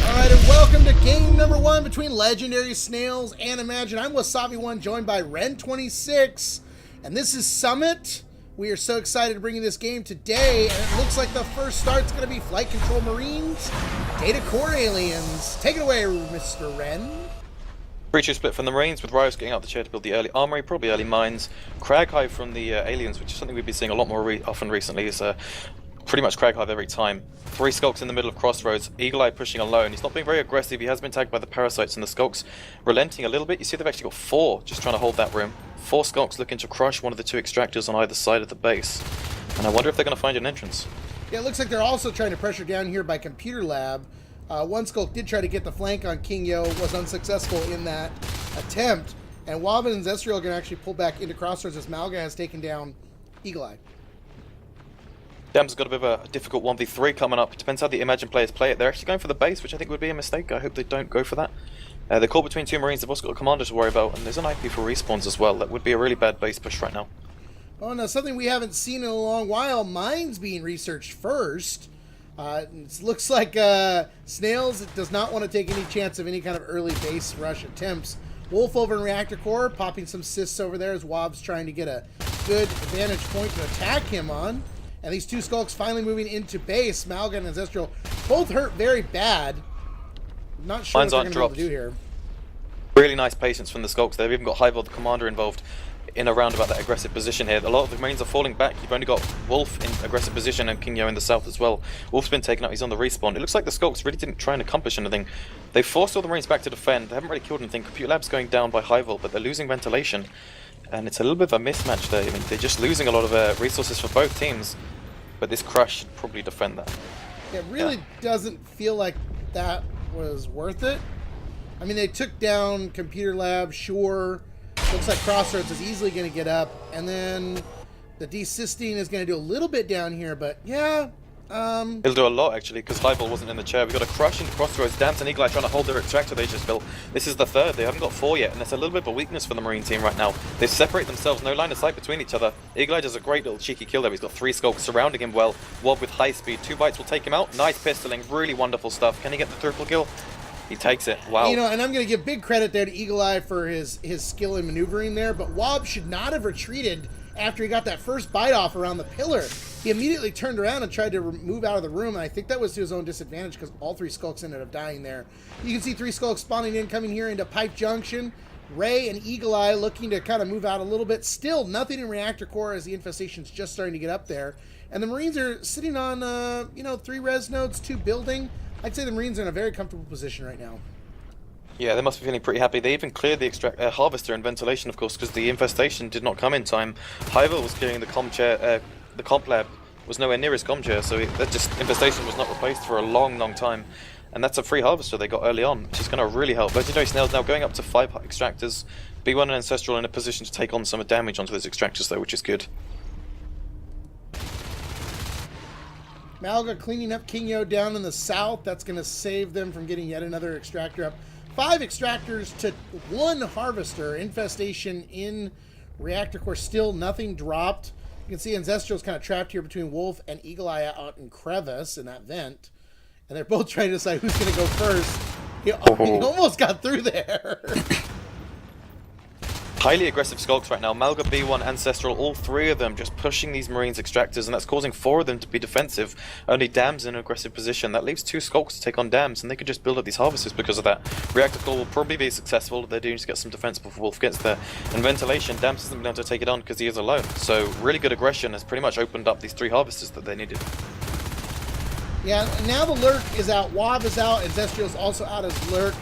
Alright, and welcome to game number 1 between Legendary Snails and iMAGINE. I'm Wasabi1, joined by Ren26, and this is Summit. We are so excited to bring you this game today, and it looks like the first start's going to be Flight Control Marines, Data Core Aliens. Take it away, Mr. Ren. Breacher split from the Marines, with Rios getting out the chair to build the early armory, probably early mines. Crag Hive from the Aliens, which is something we've been seeing a lot more often recently, is pretty much Crag Hive every time. 3 Skulks in the middle of Crossroads, Eagle Eye pushing alone. He's not being very aggressive, he has been tagged by the Parasites, and the Skulks relenting a little bit. You see they've actually got 4 just trying to hold that room. 4 Skulks looking to crush one of the 2 extractors on either side of the base. And I wonder if they're going to find an entrance. Yeah, it looks like they're also trying to pressure down here by Computer Lab. One Skulk did try to get the flank on King Yo, was unsuccessful in that attempt. And Wabin and Zestriel are going to actually pull back into Crossroads as Malga has taken down Eagle Eye. Dam's got a bit of a difficult 1v3 coming up. It depends how the iMAGINE players play it. They're actually going for the base, which I think would be a mistake. I hope they don't go for that. They're caught between 2 Marines. They've also got a commander to worry about, and there's an IP for respawns as well. That would be a really bad base push right now. Oh, now something we haven't seen in a long while, mines being researched first. It looks like Snails does not want to take any chance of any kind of early base rush attempts. Wolf over in Reactor Core, popping some cysts over there as Wobb's trying to get a good vantage point to attack him on. And these 2 Skulks finally moving into base. Malgan and Zestriel both hurt very bad. Not sure Mines what they're going aren't to be able to do here. Really nice patience from the Skulks. They've even got Hive, the commander, involved in around about that aggressive position here. A lot of the Marines are falling back. You've only got Wolf in aggressive position and King Yo in the south as well. Wolf's been taken out. He's on the respawn. It looks like the Skulks really didn't try and accomplish anything. They forced all the Marines back to defend. They haven't really killed anything. Computer Lab's going down by Hive, but they're losing ventilation. And it's a little bit of a mismatch there. I mean, they're just losing a lot of resources for both teams. But this crush should probably defend that. It really doesn't feel like that was worth it. I mean, they took down Computer Lab, sure. Looks like Crossroads is easily going to get up. And then the desysting is going to do a little bit down here, but yeah. It'll do a lot, actually, because Highball wasn't in the chair. We've got a crush into Crossroads. Dams and Eagle Eye trying to hold their extractor they just built. This is the 3rd. They haven't got 4 yet, and it's a little bit of a weakness for the Marine team right now. They separate themselves, no line of sight between each other. Eagle Eye does a great little cheeky kill there. He's got 3 Skulks surrounding him well. Wob with high speed. 2 bites will take him out. Nice pistoling. Really wonderful stuff. Can he get the triple kill? He takes it. Wow. You know, and I'm going to give big credit there to Eagle Eye for his skill in maneuvering there, but Wob should not have retreated after he got that first bite off around the pillar. He immediately turned around and tried to move out of the room, and I think that was to his own disadvantage because all 3 Skulks ended up dying there. You can see 3 Skulks spawning in, coming here into Pipe Junction. Ray and Eagle Eye looking to kind of move out a little bit. Still nothing in Reactor Core as the infestation's just starting to get up there. And the Marines are sitting on, 3 res nodes, 2 building. I'd say the Marines are in a very comfortable position right now. Yeah, they must be feeling pretty happy. They even cleared the harvester and ventilation, of course, because the infestation did not come in time. Hivel was clearing the the comp lab was nowhere near his comm chair, so that just infestation was not replaced for a long, long time. And that's a free harvester they got early on, which is going to really help. Legendary Snails now going up to 5 extractors. B1 and Ancestral in a position to take on some damage onto those extractors, though, which is good. Malga cleaning up King Yo down in the south. That's going to save them from getting yet another extractor up. 5 extractors to 1 harvester. Infestation in Reactor Core. Still nothing dropped. You can see Ancestral's kind of trapped here between Wolf and Eagle Eye out in Crevice in that vent. And they're both trying to decide who's going to go first. He almost got through there. Highly aggressive Skulks right now. Malga, B1, Ancestral, all 3 of them just pushing these Marines extractors, and that's causing 4 of them to be defensive. Only Dam's in an aggressive position. That leaves 2 Skulks to take on Dams, and they could just build up these harvesters because of that. Reactor Core will probably be successful. They do need to get some defense before Wolf gets there. And ventilation, Dams hasn't been able to take it on because he is alone. So really good aggression has pretty much opened up these 3 harvesters that they needed. Yeah, now the Lurk is out. Wob is out, and Zestriel's also out as Lurk.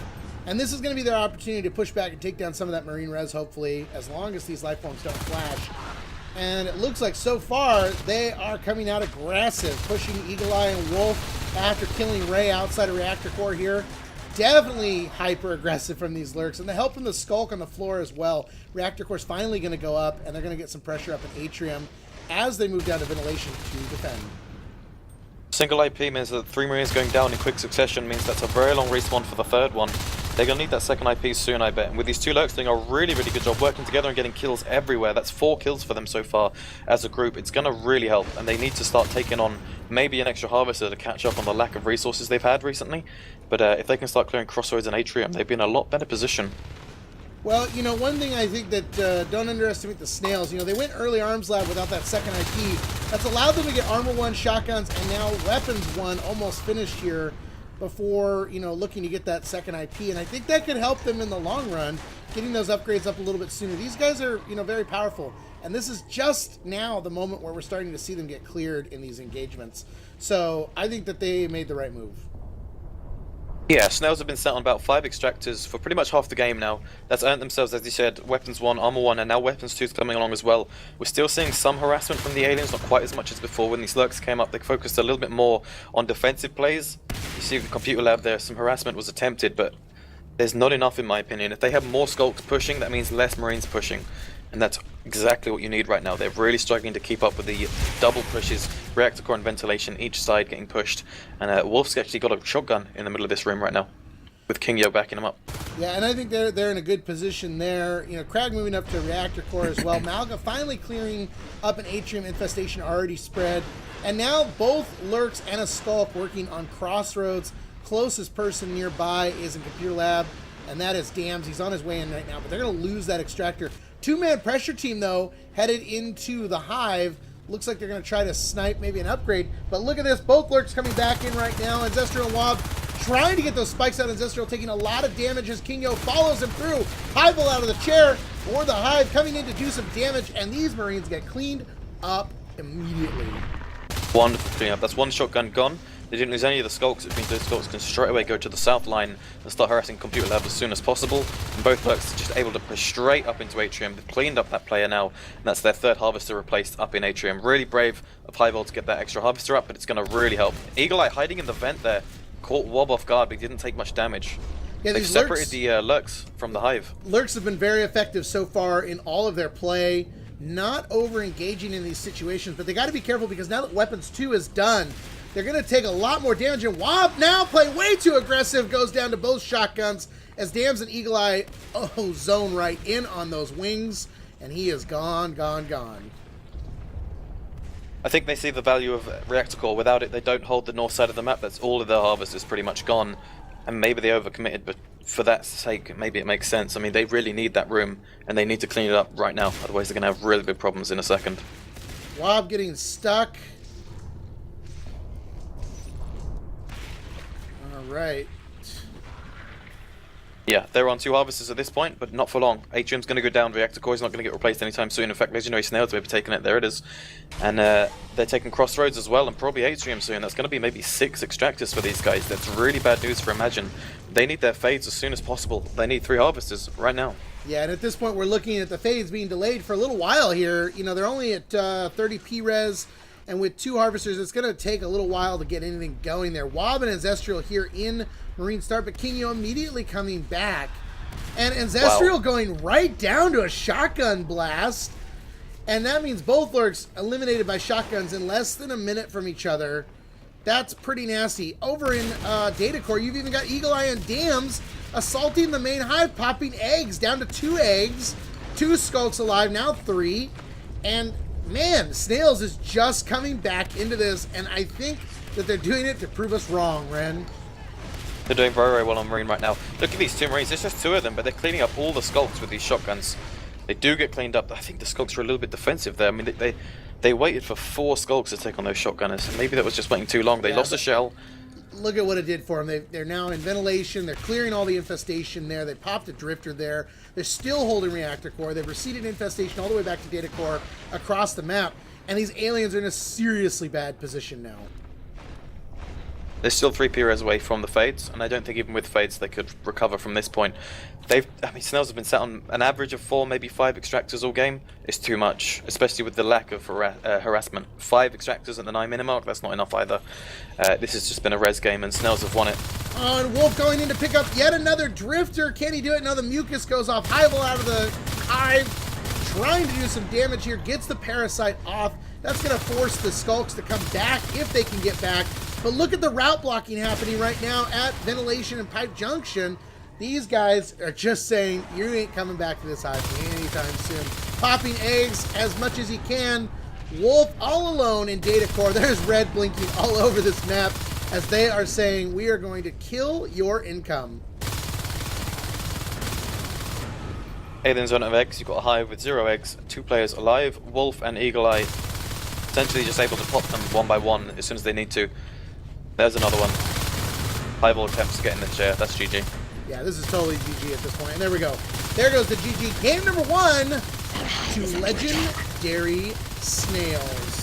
And this is going to be their opportunity to push back and take down some of that Marine res, hopefully, as long as these life forms don't flash. And it looks like so far they are coming out aggressive, pushing Eagle Eye and Wolf after killing Ray outside of Reactor Core here. Definitely hyper-aggressive from these Lurks, and the help from the Skulk on the floor as well. Reactor Core's finally going to go up, and they're going to get some pressure up in Atrium as they move down to ventilation to defend. Single IP means that 3 Marines going down in quick succession means that's a very long respawn for the 3rd one. They're going to need that second IP soon, I bet. And with these two lurks doing a really, really good job working together and getting kills everywhere. That's 4 kills for them so far as a group. It's going to really help. And they need to start taking on maybe an extra harvester to catch up on the lack of resources they've had recently. But if they can start clearing crossroads and atrium, they'd be in a lot better position. Well, you know, one thing I think that don't underestimate the Snails. You know, they went early arms lab without that second IP. That's allowed them to get armor 1 shotguns and now weapons 1 almost finished here before, you know, looking to get that second IP. And I think that could help them in the long run, getting those upgrades up a little bit sooner. These guys are, you know, very powerful. And this is just now the moment where we're starting to see them get cleared in these engagements. So I think that they made the right move. Yeah, Snails have been set on about 5 extractors for pretty much half the game now. That's earned themselves, as you said, weapons 1, armor 1, and now weapons 2 is coming along as well. We're still seeing some harassment from the aliens, not quite as much as before. When these lurks came up, they focused a little bit more on defensive plays. You see the computer lab there, some harassment was attempted, but there's not enough in my opinion. If they have more skulks pushing, that means less marines pushing. And that's exactly what you need right now. They're really struggling to keep up with the double pushes, reactor core and ventilation, each side getting pushed. And Wolf's actually got a shotgun in the middle of this room right now, with King Yo backing him up. Yeah, and I think they're in a good position there. You know, Crag moving up to reactor core as well. Malga finally clearing up an atrium infestation already spread. And now both lurks and a skulk working on crossroads. Closest person nearby is in computer lab, and that is Dams. He's on his way in right now, but they're going to lose that extractor. 2-man pressure team, though, headed into the hive. Looks like they're going to try to snipe maybe an upgrade. But look at this. Both lurks coming back in right now. Ancestral and Wob trying to get those spikes out. Ancestral taking a lot of damage as King Yo follows him through. Hival out of the chair for the hive, coming in to do some damage. And these Marines get cleaned up immediately. Wonderful cleanup. That's 1 shotgun gone. They didn't lose any of the skulks. It means those skulks can straight away go to the south line and start harassing computer lab as soon as possible. And both lurks are just able to push straight up into atrium. They've cleaned up that player now, and that's their 3rd harvester replaced up in atrium. Really brave of Highvolt to get that extra harvester up, but it's going to really help. Eagle Eye hiding in the vent there, caught Wob off guard, but he didn't take much damage. Yeah, they've separated the lurks from the hive. Lurks have been very effective so far in all of their play. Not over-engaging in these situations, but they got to be careful because now that weapons 2 is done, they're going to take a lot more damage. And Wob now playing way too aggressive, goes down to both shotguns as Dams and Eagle Eye zone right in on those wings, and he is gone. I think they see the value of reactor core. Without it, they don't hold the north side of the map. That's all of their harvest is pretty much gone. And maybe they overcommitted, but for that sake, maybe it makes sense. I mean, they really need that room, and they need to clean it up right now. Otherwise, they're going to have really big problems in a second. Wob getting stuck. Right. Yeah, they're on 2 harvesters at this point, but not for long. Atrium's going to go down, reactor core is not going to get replaced anytime soon. In fact, Legendary Snails may be taking it, there it is. And they're taking crossroads as well, and probably atrium soon. That's going to be maybe 6 extractors for these guys. That's really bad news for iMAGINE. They need their fades as soon as possible. They need 3 harvesters right now. Yeah, and at this point we're looking at the fades being delayed for a little while here. You know, they're only at 30 P-res. And with 2 harvesters, it's going to take a little while to get anything going there. Wob and Ancestral here in Marine Start, but King Yo immediately coming back. And Ancestral going right down to a shotgun blast. And that means both lurks eliminated by shotguns in less than a minute from each other. That's pretty nasty. Over in Data Core, you've even got Eagle Eye and Dams assaulting the main hive, popping eggs down to 2 eggs. 2 skulks alive, now 3. And man, Snails is just coming back into this, and I think that they're doing it to prove us wrong, Ren. They're doing very, very well on Marine right now. Look at these 2 Marines, there's just 2 of them, but they're cleaning up all the skulks with these shotguns. They do get cleaned up. I think the skulks are a little bit defensive there. I mean, they waited for 4 skulks to take on those shotgunners, and maybe that was just waiting too long. They lost a shell. Look at what it did for them. They're now in ventilation. They're clearing all the infestation there. They popped a drifter there. They're still holding reactor core. They've receded infestation all the way back to data core across the map. And these aliens are in a seriously bad position now. They're still 3 P-res away from the fades, and I don't think even with fades they could recover from this point. I mean, Snails have been sat on an average of 4, maybe 5 extractors all game. It's too much, especially with the lack of harassment. 5 extractors at the 9-minute mark, that's not enough either. This has just been a res game, and Snails have won it. Oh, and Wolf going in to pick up yet another drifter. Can he do it? Now the mucus goes off. Hival out of the hive, trying to do some damage here. Gets the parasite off. That's going to force the skulks to come back if they can get back. But look at the route blocking happening right now at Ventilation and Pipe Junction. These guys are just saying, you ain't coming back to this hive anytime soon. Popping eggs as much as he can. Wolf all alone in data core. There's red blinking all over this map as they are saying, we are going to kill your income. Aliens run out of eggs. You've got a hive with 0 eggs, 2 players alive. Wolf and Eagle Eye essentially just able to pop them one by one as soon as they need to. There's another one. Highball attempts to get in the chair. That's GG. Yeah, this is totally GG at this point. And there we go. There goes the GG. Game number 1 to Legendary Snails.